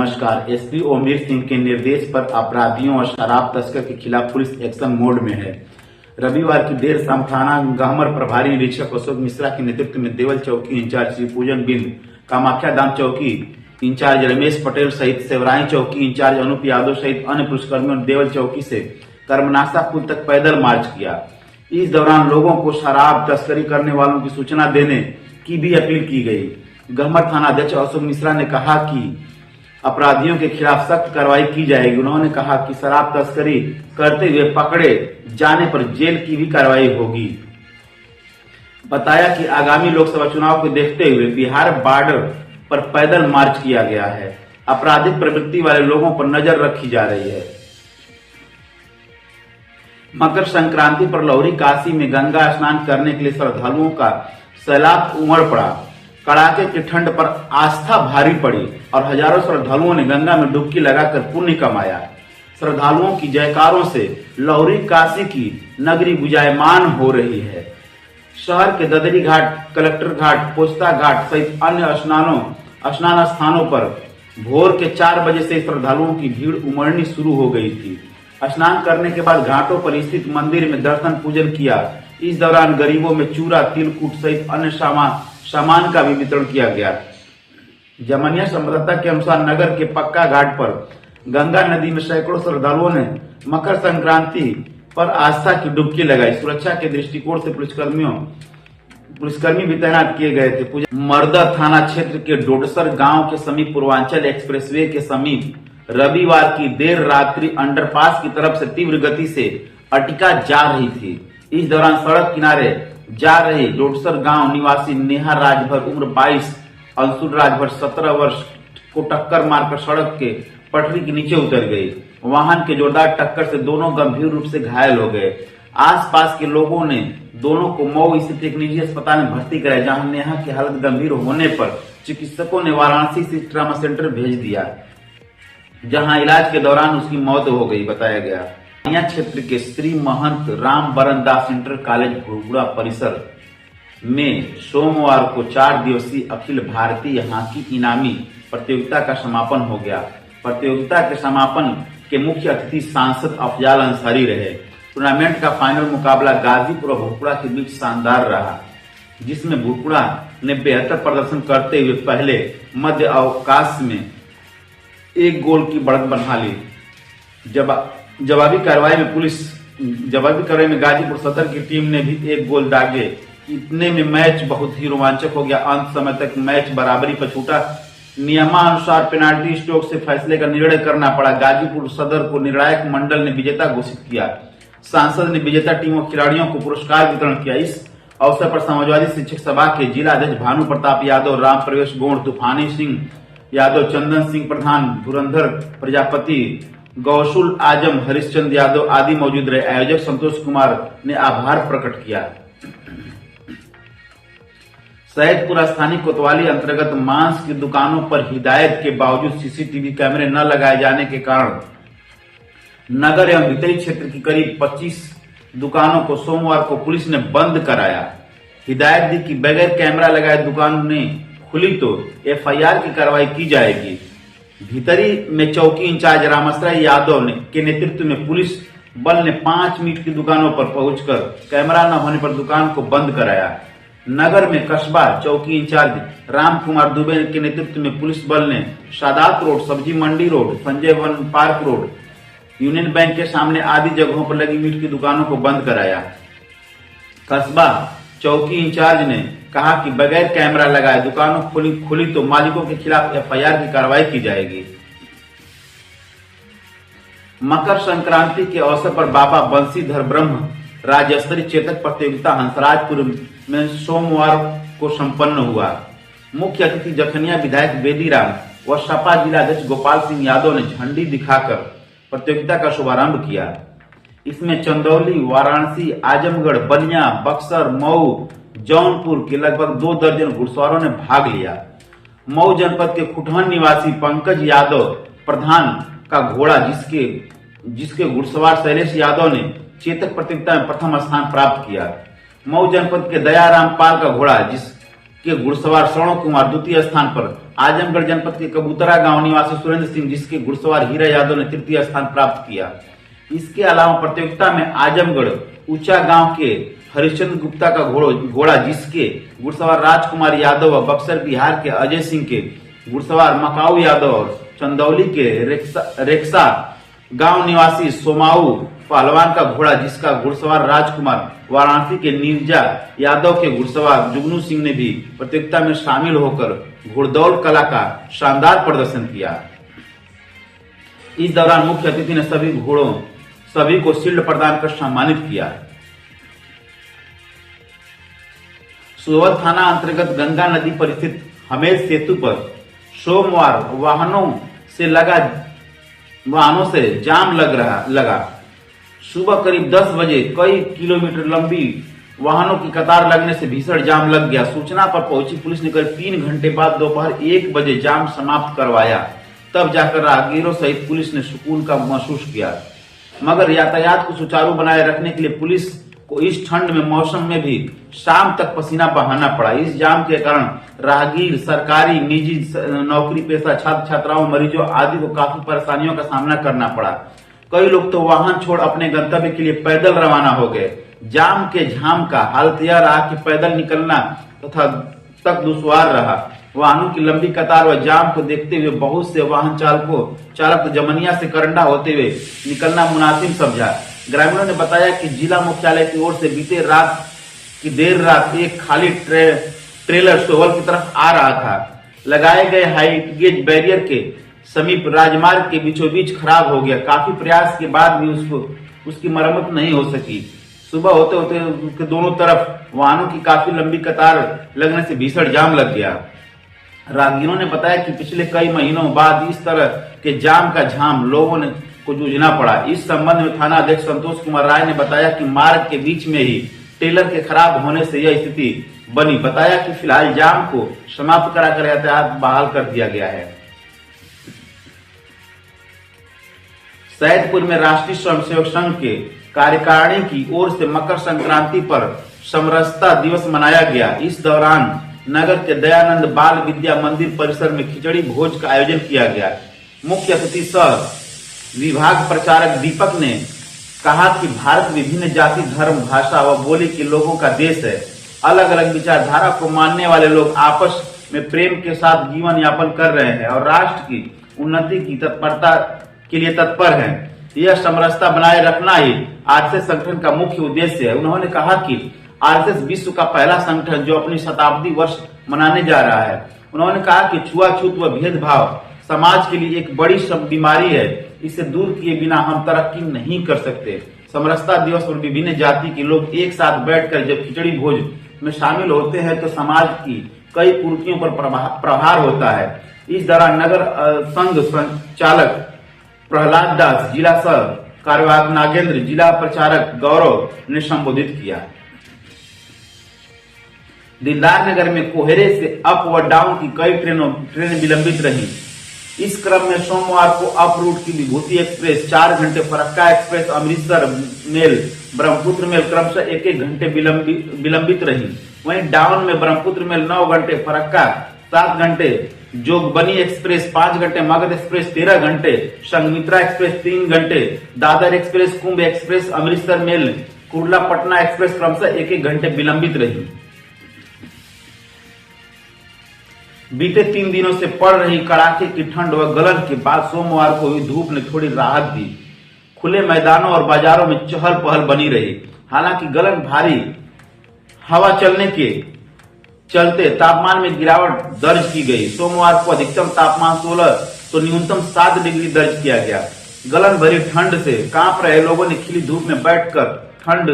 नमस्कार। एसपी ओमवीर सिंह के निर्देश पर अपराधियों और शराब तस्कर के खिलाफ पुलिस एक्शन मोड में है। रविवार की देर शाम थाना गहमर प्रभारी निरीक्षक अशोक मिश्रा के नेतृत्व में देवल चौकी इंचार्ज श्री पूजन बिंद, कामाख्या धाम चौकी इंचार्ज रमेश पटेल सहित सेवराई चौकी इंचार्ज अनूप यादव सहित अन्य पुलिसकर्मियों ने देवल चौकी से कर्मनाशा पुल तक पैदल मार्च किया। इस दौरान लोगों को शराब तस्करी करने वालों की सूचना देने की भी अपील की गई। गहमर थाना अध्यक्ष अशोक मिश्रा ने कहा कि अपराधियों के खिलाफ सख्त कार्रवाई की जाएगी। उन्होंने कहा कि शराब तस्करी करते हुए पकड़े जाने पर जेल की भी कार्रवाई होगी। बताया कि आगामी लोकसभा चुनाव को देखते हुए बिहार बॉर्डर पर पैदल मार्च किया गया है। आपराधिक प्रवृत्ति वाले लोगों पर नजर रखी जा रही है। मकर संक्रांति पर लौरी काशी में गंगा स्नान करने के लिए श्रद्धालुओं का सैलाब उमड़ पड़ा। कड़ाके की ठंड पर आस्था भारी पड़ी और हजारों श्रद्धालुओं ने गंगा में डुबकी लगाकर पुण्य कमाया। श्रद्धालुओं की जयकारों से लौरी काशी की नगरी गुंजायमान हो रही है। शहर के ददरी घाट, कलेक्टर घाट, पोस्ता घाट सहित अन्य स्नान स्थानों पर भोर के 4 बजे से श्रद्धालुओं की भीड़ उमड़नी शुरू हो गई थी। स्नान करने के बाद घाटों पर स्थित मंदिर में दर्शन पूजन किया। इस दौरान गरीबों में चूरा, तिलकुट सहित अन्य सामान का भी वितरण किया गया। जमनिया संवाददाता के अनुसार नगर के पक्का घाट पर गंगा नदी में सैकड़ों श्रद्धालुओं ने मकर संक्रांति पर आस्था की डुबकी लगाई। सुरक्षा के दृष्टिकोण से पुलिसकर्मी भी तैनात किए गए थे। मर्दा थाना क्षेत्र के डोडसर गांव के समीप पूर्वांचल एक्सप्रेसवे के समीप रविवार की देर रात्रि अंडरपास की तरफ से तीव्र गति से अर्टिगा जा रही थी। इस दौरान सड़क किनारे जा रही डोडसर गांव निवासी नेहा राजभर उम्र 22, अंशुल राजभर 17 वर्ष को टक्कर मारकर सड़क के पटरी के नीचे उतर गई। वाहन के जोरदार टक्कर से दोनों गंभीर रूप से घायल हो गए। आसपास के लोगों ने दोनों को मऊ स्थित एक निजी अस्पताल में भर्ती कराया, जहां नेहा की हालत गंभीर होने पर चिकित्सकों ने वाराणसी स्थित ट्रामा सेंटर भेज दिया, जहां इलाज के दौरान उसकी मौत हो गई बताया गया। क्षेत्र के श्री महंत राम बरन दास इंटर कॉलेज भुरगुड़ा परिसर में सोमवार को 4 दिवसीय अखिल भारतीय हॉकी इनामी प्रतियोगिता का समापन हो गया। प्रतियोगिता के समापन के मुख्य अतिथि सांसद अफजाल अंसारी रहे। टूर्नामेंट का फाइनल मुकाबला गाजीपुर और भुरगुड़ा के बीच शानदार रहा, जिसमें भुरगुड़ा ने बेहतर प्रदर्शन करते हुए पहले मध्य अवकाश में 1 गोल की बढ़त बना ली। जवाबी कार्रवाई में गाजीपुर सदर की टीम ने भी 1 गोल दागे। इतने में मैच बहुत ही रोमांचक हो गया। अंत समय तक मैच बराबरी पर छूटा। नियमानुसार पेनाल्टी स्ट्रोक से फैसले का निर्णय करना पड़ा। गाजीपुर सदर को निर्णायक मंडल ने विजेता घोषित किया। सांसद ने विजेता टीमों विजेता को पुरस्कार वितरण किया। इस अवसर पर समाजवादी शिक्षक सभा के जिला अध्यक्ष भानु प्रताप यादव, राम प्रवेश गौड़, तूफानी सिंह यादव, चंदन सिंह प्रधान, धुरंधर प्रजापति, गौसुल आजम, हरिश्चंद्र यादव आदि मौजूद रहे। आयोजक संतोष कुमार ने आभार प्रकट किया। सैदपुर स्थानीय कोतवाली अंतर्गत मांस की दुकानों पर हिदायत के बावजूद सीसीटीवी कैमरे न लगाए जाने के कारण नगर एवं भीतरी क्षेत्र की करीब 25 दुकानों को सोमवार को पुलिस ने बंद कराया। हिदायत दी कि बगैर कैमरा लगाए दुकान ने खुली तो एफआईआर की कार्रवाई की जाएगी। भीतरी में चौकी इंचार्ज रामाश्रय यादव के नेतृत्व में पुलिस बल ने 5 मीट की दुकानों पर पहुंचकर कैमरा न होने पर दुकान को बंद कराया। नगर में कस्बा चौकी इंचार्ज राम कुमार दुबे के नेतृत्व में पुलिस बल ने Sadat road, Sabzi Mandi road, Sanjay Van park road, union bank के सामने आदि जगहों पर लगी मीट की दुकानों को बंद कराया। कस्बा चौकी इंचार्ज ने कहा कि बगैर कैमरा लगाए दुकानों खुली तो मालिकों के खिलाफ एफआईआर की कार्रवाई की जाएगी। मकर संक्रांति के अवसर पर बाबा बंशीधर ब्रह्म राज्य स्तरीय चेतक प्रतियोगिता हंसराजपुर में सोमवार को संपन्न हुआ। मुख्य अतिथि जखनिया विधायक बेदीराम व सपा जिला अध्यक्ष गोपाल सिंह यादव ने झंडी दिखाकर प्रतियोगिता का शुभारंभ किया। इसमें चंदौली, वाराणसी, आजमगढ़, बलिया, बक्सर, मऊ, जौनपुर के लगभग 2 दर्जन घुड़सवारों ने भाग लिया। मऊ जनपद के खुटहन निवासी पंकज यादव प्रधान का घोड़ा, जिसके घुड़सवार शैलेश यादव ने चेतक प्रतियोगिता में प्रथम स्थान प्राप्त किया। मऊ जनपद के दयाराम पाल का घोड़ा, के घुड़सवार स्वर्ण कुमार द्वितीय स्थान पर, आजमगढ़ जनपद के कबूतरा गांव निवासी सुरेंद्र सिंह जिसके घुड़सवार हीरा यादव ने तृतीय स्थान प्राप्त किया। इसके अलावा प्रतियोगिता में आजमगढ़ ऊंचा गांव के हरिश्चंद्र गुप्ता का घोड़ा जिसके घुड़सवार राजकुमार यादव व बक्सर बिहार के अजय सिंह के घुड़सवार मकाऊ यादव और चंदौली के रेक्सा गांव निवासी सोमाऊ पहलवान का घोड़ा जिसका घुड़सवार राजकुमार, वाराणसी के नीरजा यादव के घुड़सवार जुगनू सिंह ने भी प्रतियोगिता में शामिल होकर घुड़दौड़ कला का शानदार प्रदर्शन किया। इस दौरान मुख्य अतिथि ने सभी को शील्ड प्रदान कर सम्मानित किया। सुअल थाना अंतर्गत गंगा नदी पर स्थित हमेश सेतु पर सोमवार वाहनों से जाम लगा। सुबह करीब 10 बजे कई किलोमीटर लंबी वाहनों की कतार लगने से भीषण जाम लग गया। सूचना पर पहुंची पुलिस ने करीब 3 घंटे बाद दोपहर 1 बजे जाम समाप्त करवाया। तब जाकर राहगीरों सहित पुलिस ने सुकून का महसूस किया। मगर यातायात को सुचारू बनाए रखने के लिए पुलिस को इस ठंड में मौसम में भी शाम तक पसीना बहाना पड़ा। इस जाम के कारण राहगीर, सरकारी, निजी नौकरी पेशा छात्र छात्राओं, मरीजों आदि को काफी परेशानियों का सामना करना पड़ा। कई लोग तो वाहन छोड़ अपने गंतव्य के लिए पैदल रवाना हो गए। जाम के झाम का हालत यह रहा कि पैदल निकलना तक दुश्वार रहा। वाहनों की लंबी कतार व जाम को देखते हुए बहुत से वाहन चालक जमनिया से करंडा होते हुए निकलना मुनासिब समझा। ग्रामीणों ने बताया कि जिला मुख्यालय की ओर से बीते देर रात एक खाली ट्रेलर सोवल की तरफ आ रहा था। लगाए गए हाइट गेज बैरियर के समीप राजमार्ग के बीचों बीच खराब हो गया। काफी प्रयास के बाद भी उसकी मरम्मत नहीं हो सकी। सुबह होते होते उसके दोनों तरफ वाहनों की काफी लंबी कतार लगने से भीषण जाम लग गया। राहगीरों ने बताया कि पिछले कई महीनों बाद इस तरह के जाम का झाम लोगों को जूझना पड़ा। इस संबंध में थाना अध्यक्ष संतोष कुमार राय ने बताया कि मार्ग के बीच में ही टेलर के खराब होने से यह स्थिति बनी। बताया कि फिलहाल जाम को समाप्त कराकर यातायात बहाल कर दिया गया है। सैदपुर में राष्ट्रीय स्वयंसेवक संघ के कार्यकारिणी की ओर से मकर संक्रांति पर समरसता दिवस मनाया गया। इस दौरान नगर के दयानंद बाल विद्या मंदिर परिसर में खिचड़ी भोज का आयोजन किया गया। मुख्य अतिथि सह विभाग प्रचारक दीपक ने कहा कि भारत विभिन्न जाति, धर्म, भाषा व बोली के लोगों का देश है। अलग अलग विचारधारा को मानने वाले लोग आपस में प्रेम के साथ जीवन यापन कर रहे हैं और राष्ट्र की उन्नति की तत्परता के लिए तत्पर हैं। यह समरसता बनाए रखना ही आरएसएस संगठन का मुख्य उद्देश्य है। उन्होंने कहा कि आरएसएस विश्व का पहला संगठन जो अपनी शताब्दी वर्ष मनाने जा रहा है। उन्होंने कहा कि छुआछूत व भेदभाव समाज के लिए एक बड़ी बीमारी है। इसे दूर किए बिना हम तरक्की नहीं कर सकते। समरसता दिवस पर विभिन्न जाति के लोग एक साथ बैठकर जब खिचड़ी भोज में शामिल होते हैं तो समाज की कई कुरीतियों पर प्रहार होता है। इस दौरान नगर संघ संचालक प्रहलाद दास, जिला सह कार्यवाहक नागेंद्र, जिला प्रचारक गौरव ने संबोधित किया। दिलदार नगर में कोहरे से अप व डाउन की कई ट्रेनें विलंबित रही। इस क्रम में सोमवार को अप रूट की विभूति एक्सप्रेस 4 घंटे, Farakka express Amritsar mail, Brahmaputra mail क्रमशः 1-1 घंटे विलंबित रही। वहीं डाउन में ब्रह्मपुत्र मेल 9 घंटे, फरक्का 7 घंटे, जोगबनी एक्सप्रेस 5 घंटे, मगध एक्सप्रेस 13 घंटे, संघमित्रा एक्सप्रेस 3 घंटे, Dadar express, Kumbh express, Amritsar mail, Kurla Patna express क्रमशः 1-1 घंटे विलंबित रही। बीते 3 दिनों से पड़ रही कड़ाके की ठंड व गलन के बाद सोमवार को हुई धूप ने थोड़ी राहत दी। खुले मैदानों और बाजारों में चहल पहल बनी रही। हालांकि गलन भारी हवा चलने के चलते तापमान में गिरावट दर्ज की गई। सोमवार को अधिकतम तापमान 16 तो न्यूनतम 7 डिग्री दर्ज किया गया। गलन भरी ठंड से कांप रहे लोगों ने खिली धूप में बैठकर ठंड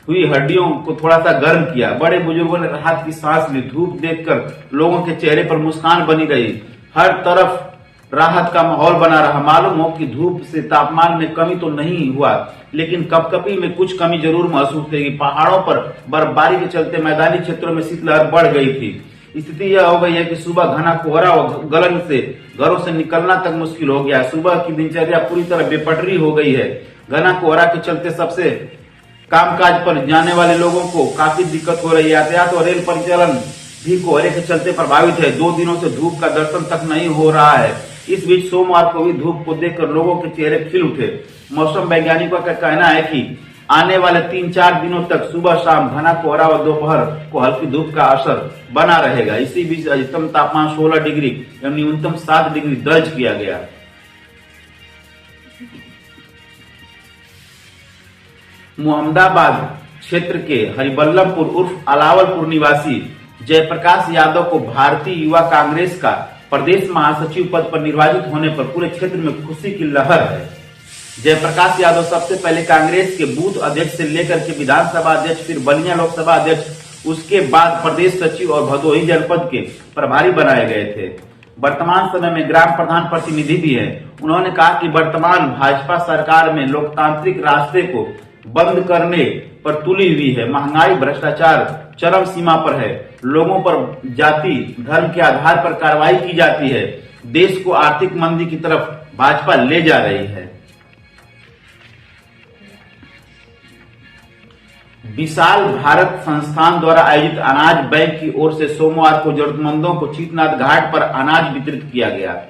हुई हड्डियों को थोड़ा सा गर्म किया। बड़े बुजुर्गों ने राहत की सांस ली। धूप देखकर लोगों के चेहरे पर मुस्कान बनी रही। हर तरफ राहत का माहौल बना रहा। मालूम हो कि धूप से तापमान में कमी तो नहीं हुआ, लेकिन कपकपी में कुछ कमी जरूर महसूस होगी। पहाड़ों पर बर्फबारी के चलते मैदानी क्षेत्रों में शीतलहर बढ़ गई थी। स्थिति यह हो गई है कि सुबह घना कोहरा और गलन से घरों से निकलना तक मुश्किल हो गया। सुबह की दिनचर्या पूरी तरह बेपटरी हो गई है। घना कोहरा के चलते सबसे कामकाज पर जाने वाले लोगों को काफी दिक्कत हो रही है। यातायात और रेल परिचालन भी कोहरे के चलते प्रभावित है। 2 दिनों से धूप का दर्शन तक नहीं हो रहा है। इस बीच सोमवार को भी धूप को देखकर लोगों के चेहरे खिल उठे। मौसम वैज्ञानिकों का कहना है कि आने वाले 3-4 दिनों तक सुबह शाम घना कोहरा और दोपहर को हल्की धूप का असर बना रहेगा। इसी बीच अधिकतम तापमान 16 डिग्री एवं न्यूनतम 7 डिग्री दर्ज किया गया। मोहम्मदाबाद क्षेत्र के हरिबल्लभपुर उर्फ अलावलपुर निवासी जयप्रकाश यादव को भारतीय युवा कांग्रेस का प्रदेश महासचिव पद पर निर्वाचित होने पर पूरे क्षेत्र में खुशी की लहर है। जयप्रकाश यादव सबसे पहले कांग्रेस के बूथ अध्यक्ष से लेकर के विधानसभा अध्यक्ष, फिर बलिया लोकसभा अध्यक्ष, उसके बाद प्रदेश सचिव और भदोही जनपद के प्रभारी बनाए गए थे। वर्तमान समय में ग्राम प्रधान प्रतिनिधि भी है। उन्होंने कहा कि वर्तमान भाजपा सरकार में लोकतांत्रिक रास्ते को बंद करने पर तुली हुई है। महंगाई, भ्रष्टाचार चरम सीमा पर है। लोगों पर जाति धर्म के आधार पर कार्रवाई की जाती है। देश को आर्थिक मंदी की तरफ भाजपा ले जा रही है। विशाल भारत संस्थान द्वारा आयोजित अनाज बैंक की ओर से सोमवार को जरूरतमंदों को चीतनाथ घाट पर अनाज वितरित किया गया।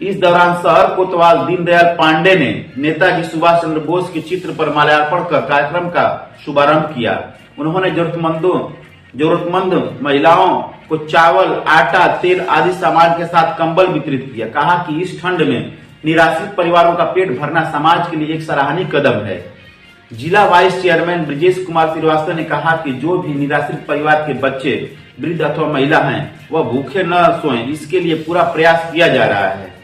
इस दौरान शहर कोतवाल दीनदयाल पांडे ने नेताजी सुभाष चंद्र बोस के चित्र पर माल्यार्पण कर कार्यक्रम का शुभारंभ किया। उन्होंने जरूरतमंद महिलाओं को चावल, आटा, तेल आदि सामान के साथ कंबल वितरित किया। कहा कि इस ठंड में निराश्रित परिवारों का पेट भरना समाज के लिए एक सराहनीय कदम है। जिला वाइस चेयरमैन ब्रिजेश कुमार श्रीवास्तव ने कहा कि जो भी निराश्रित परिवार के बच्चे, वृद्ध अथवा महिला हैं, वह भूखे न सोएं, इसके लिए पूरा प्रयास किया जा रहा है।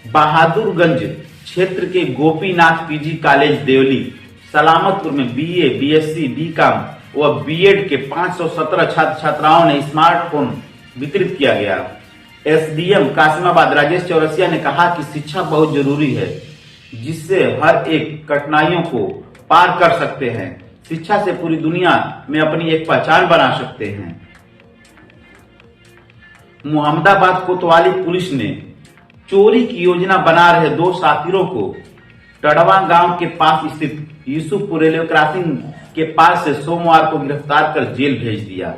बहादुरगंज क्षेत्र के गोपीनाथ पीजी कॉलेज देवली सलामतपुर में बीए, बीएससी, बीकॉम व बीएड के 517 छात्र छात्राओं ने स्मार्टफोन वितरित किया गया। एसडीएम कासिमाबाद राजेश चौरसिया ने कहा कि शिक्षा बहुत जरूरी है, जिससे हर एक कठिनाइयों को पार कर सकते हैं। शिक्षा से पूरी दुनिया में अपनी एक पहचान बना सकते हैं। मोहम्मदाबाद कोतवाली पुलिस ने चोरी की योजना बना रहे 2 साथीरों को टड़वा गांव के पास स्थित यूसुफपुर रेलवे क्रॉसिंग के पास से सोमवार को गिरफ्तार कर जेल भेज दिया।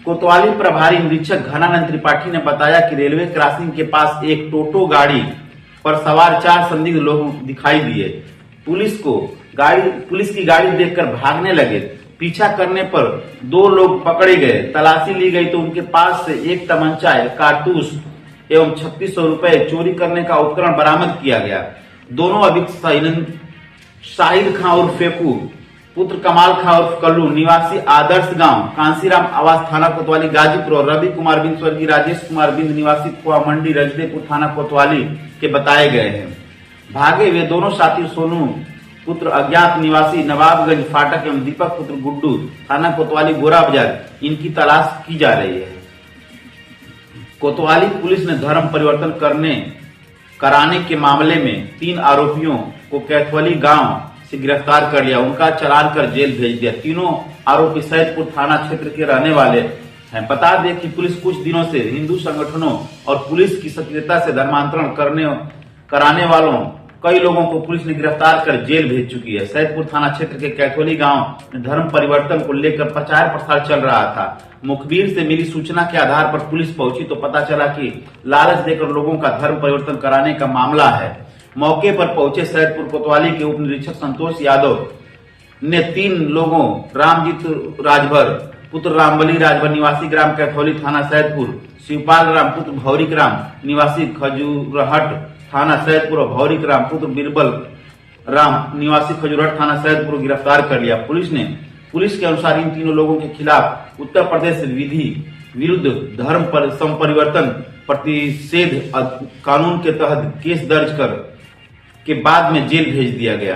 कोतवाली प्रभारी निरीक्षक घनानंद त्रिपाठी ने बताया कि रेलवे क्रॉसिंग के पास एक टोटो गाड़ी पर सवार 4 संदिग्ध लोग दिखाई दिए। पुलिस की गाड़ी देखकर भागने लगे। पीछा करने पर 2 लोग पकड़े गए। तलाशी ली गई तो उनके पास से एक तमंचा, कारतूस एवं 3600 रुपए चोरी करने का उपकरण बरामद किया गया। दोनों अभियुक्त शाहिद खां उर्फ फेकू, पुत्र कमाल खां उर्फ कल्लू, निवासी आदर्श गांव, कांसीराम आवास थाना कोतवाली गाजीपुर, और रवि कुमार बिंद स्वर्गीय राजेश कुमार बिंद निवासी कुआ मंडी रजदेपुर थाना कोतवाली के बताए गए हैं। भागे वे दोनों साथी सोनू पुत्र अज्ञात निवासी नवाबगंज फाटक एवं दीपक पुत्र गुड्डू थाना कोतवाली गोरा बाजार, इनकी तलाश की जा रही है। कोतवाली पुलिस ने धर्म परिवर्तन कराने के मामले में 3 आरोपियों को कैथवली गांव से गिरफ्तार कर लिया। उनका चालान कर जेल भेज दिया। तीनों आरोपी सैदपुर थाना क्षेत्र के रहने वाले हैं। बता दें कि पुलिस कुछ दिनों से हिंदू संगठनों और पुलिस की सक्रियता से धर्मांतरण कराने वालों कई लोगों को पुलिस ने गिरफ्तार कर जेल भेज चुकी है। सैदपुर थाना क्षेत्र के कैथोली गांव में धर्म परिवर्तन को लेकर प्रचार प्रसार चल रहा था। मुखबिर से मिली सूचना के आधार पर पुलिस पहुंची तो पता चला कि लालच देकर लोगों का धर्म परिवर्तन कराने का मामला है। मौके पर पहुंचे सैदपुर कोतवाली के उप निरीक्षक संतोष यादव ने 3 लोगों रामजीत राजभर पुत्र रामबली राजभर निवासी ग्राम कैथोली थाना सैदपुर, शिवपाल राम पुत्र भौरिक राम निवासी खजूरहट थाना सैदपुर और भौरिक राम पुत्र बीरबल राम निवासी खजूरहट थाना सैदपुर गिरफ्तार कर लिया। पुलिस के अनुसार इन तीनों लोगों के खिलाफ उत्तर प्रदेश विधि विरुद्ध धर्म संपरिवर्तन प्रतिषेध कानून के तहत केस दर्ज कर के बाद में जेल भेज दिया गया।